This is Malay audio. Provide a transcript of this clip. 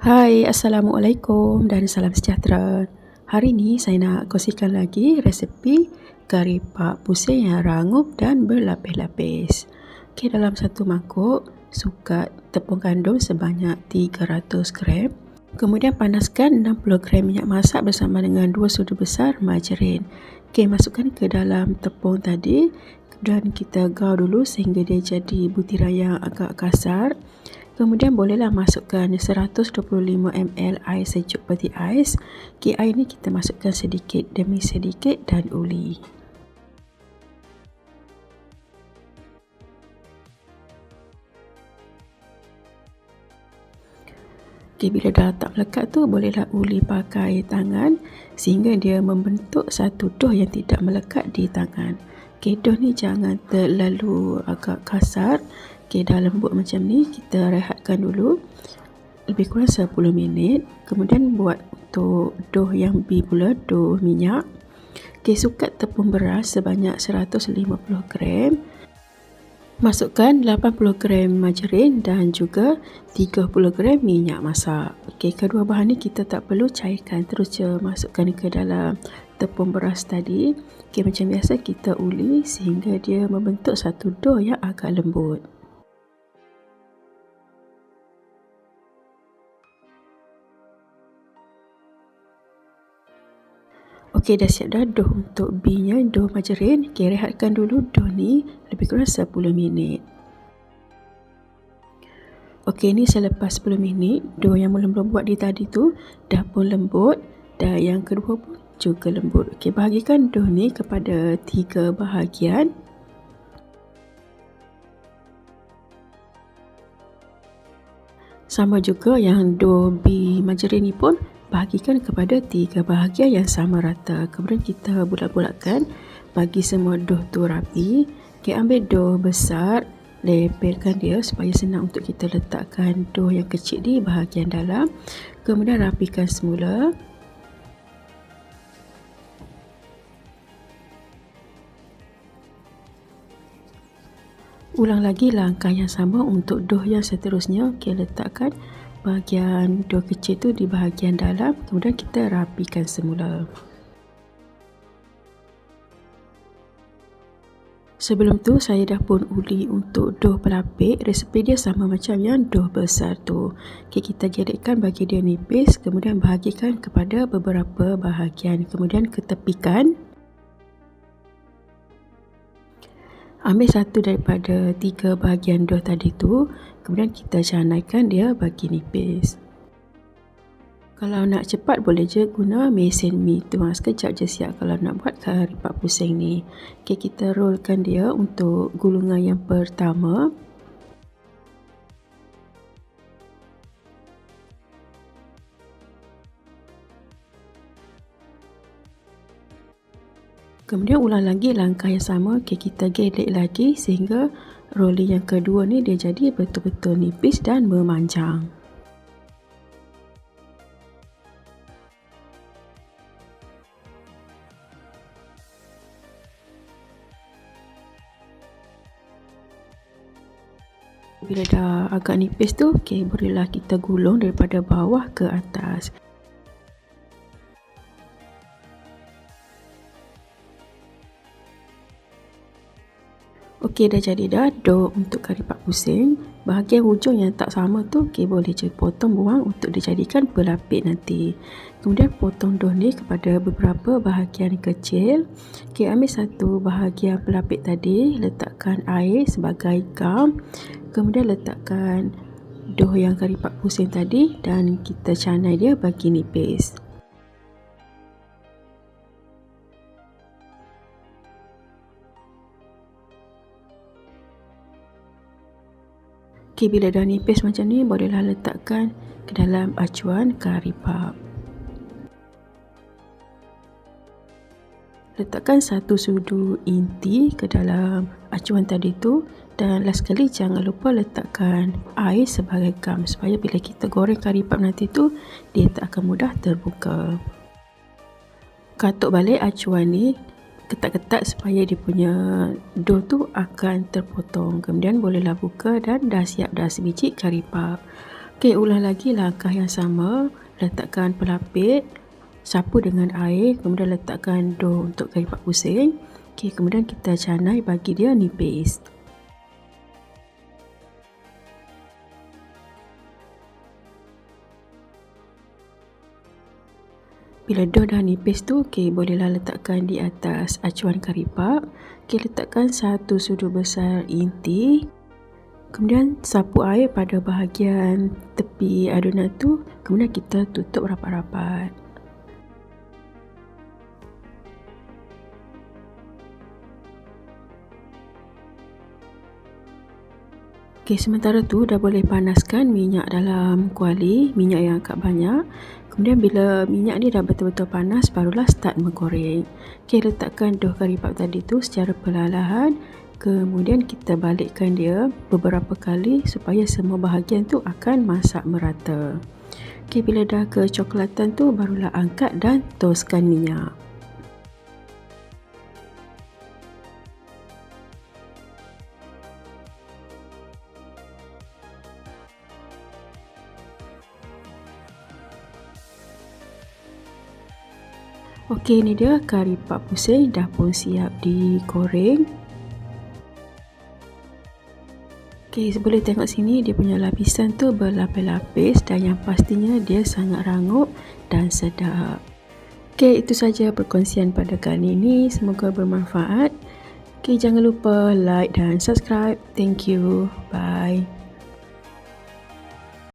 Hai, Assalamualaikum dan salam sejahtera. Hari ini saya nak kongsikan lagi resepi kari pak pusing yang rangup dan berlapis-lapis. Okey, dalam satu mangkuk, sukat tepung gandum sebanyak 300 gram. Kemudian panaskan 60 gram minyak masak bersama dengan 2 sudu besar margarin. Okey, masukkan ke dalam tepung tadi dan kita gaul dulu sehingga dia jadi butiran yang agak kasar. Kemudian bolehlah masukkan 125 ml air sejuk peti ais. Okey, air ni kita masukkan sedikit demi sedikit dan uli. Okey, bila dah tak melekat tu, bolehlah uli pakai tangan sehingga dia membentuk satu dough yang tidak melekat di tangan. Okey, dough ni jangan terlalu agak kasar. Okey, dah lembut macam ni, kita rehatkan dulu lebih kurang 10 minit. Kemudian buat untuk dough yang B pula, dough minyak. Okey, sukat tepung beras sebanyak 150 gram. Masukkan 80 gram margarin dan juga 30 gram minyak masak. Okey, kedua bahan ni kita tak perlu cairkan, terus je masukkan ke dalam tepung beras tadi. Okey, macam biasa kita uli sehingga dia membentuk satu dough yang agak lembut. Okey, dah siap dah dough untuk B-nya, dough margarin. Okey, rehatkan dulu dough ni lebih kurang 10 minit. Okey, ni selepas 10 minit, dough yang belum buat di tadi tu dah pun lembut dan yang kedua pun juga lembut. Okey, bahagikan dough ni kepada 3 bahagian. Sama juga yang dough B margarin ni pun bahagikan kepada 3 bahagian yang sama rata. Kemudian kita bulat-bulatkan bagi semua dough tu rapi. Okey, ambil dough besar, lepelkan dia supaya senang untuk kita letakkan dough yang kecil di bahagian dalam. Kemudian rapikan semula. Ulang lagi langkah yang sama untuk dough yang seterusnya. Okey, letakkan bahagian dough kecil tu di bahagian dalam, kemudian kita rapikan semula. Sebelum tu saya dah pun uli untuk dough pelapis. Resepi dia sama macam yang dough besar tu. Okey, kita gerekkan bagi dia nipis, kemudian bahagikan kepada beberapa bahagian, kemudian ketepikan. Ambil satu daripada 3 bahagian dough tadi tu, kemudian kita canaikan dia bagi nipis. Kalau nak cepat boleh je guna mesin mi tu. Sekejap je siap kalau nak buat kari pak pusing ni. Okey, kita rollkan dia untuk gulungan yang pertama. Kemudian ulang lagi langkah yang sama. Okey, kita gelek lagi sehingga rolling yang kedua ni dia jadi betul-betul nipis dan memanjang. Bila dah agak nipis tu, okey, bolehlah kita gulung daripada bawah ke atas. Okey, dah jadi dah dough untuk kari pak pusing. Bahagian hujung yang tak sama tu, okey, boleh je potong buang untuk dijadikan pelapis nanti. Kemudian potong dough ni kepada beberapa bahagian kecil. Okey, ambil satu bahagian pelapis tadi, letakkan air sebagai gam. Kemudian letakkan dough yang kari pak pusing tadi dan kita canai dia bagi nipis. Okey, bila dah nipis macam ni, bolehlah letakkan ke dalam acuan kari pak. Letakkan 1 sudu inti ke dalam acuan tadi tu dan last sekali jangan lupa letakkan air sebagai gam supaya bila kita goreng kari pak nanti tu dia tak akan mudah terbuka. Katuk balik acuan ni ketat-ketat supaya dia punya dough tu akan terpotong. Kemudian bolehlah buka dan dah siap dah sebiji kari puff. Okey, ulang lagi langkah yang sama. Letakkan pelapis, sapu dengan air, kemudian letakkan dough untuk kari pak pusing. Okey, kemudian kita canai bagi dia nipis. Bila dough dah nipis tu, bolehlah letakkan di atas acuan kari pak. Letakkan 1 sudu besar inti. Kemudian sapu air pada bahagian tepi adunan tu, kemudian kita tutup rapat-rapat. Sementara tu dah boleh panaskan minyak dalam kuali, minyak yang agak banyak. Kemudian bila minyak ni dah betul-betul panas, barulah start menggoreng. Letakkan dough kari pak tadi tu secara perlahan-lahan. Kemudian kita balikkan dia beberapa kali supaya semua bahagian tu akan masak merata. Bila dah kecoklatan tu, barulah angkat dan toskan minyak. Okey, ni dia kari pak pusing dah pun siap digoreng. Boleh tengok sini dia punya lapisan tu berlapis-lapis dan yang pastinya dia sangat rangup dan sedap. Itu saja perkongsian pada kali ini. Semoga bermanfaat. Jangan lupa like dan subscribe. Thank you. Bye.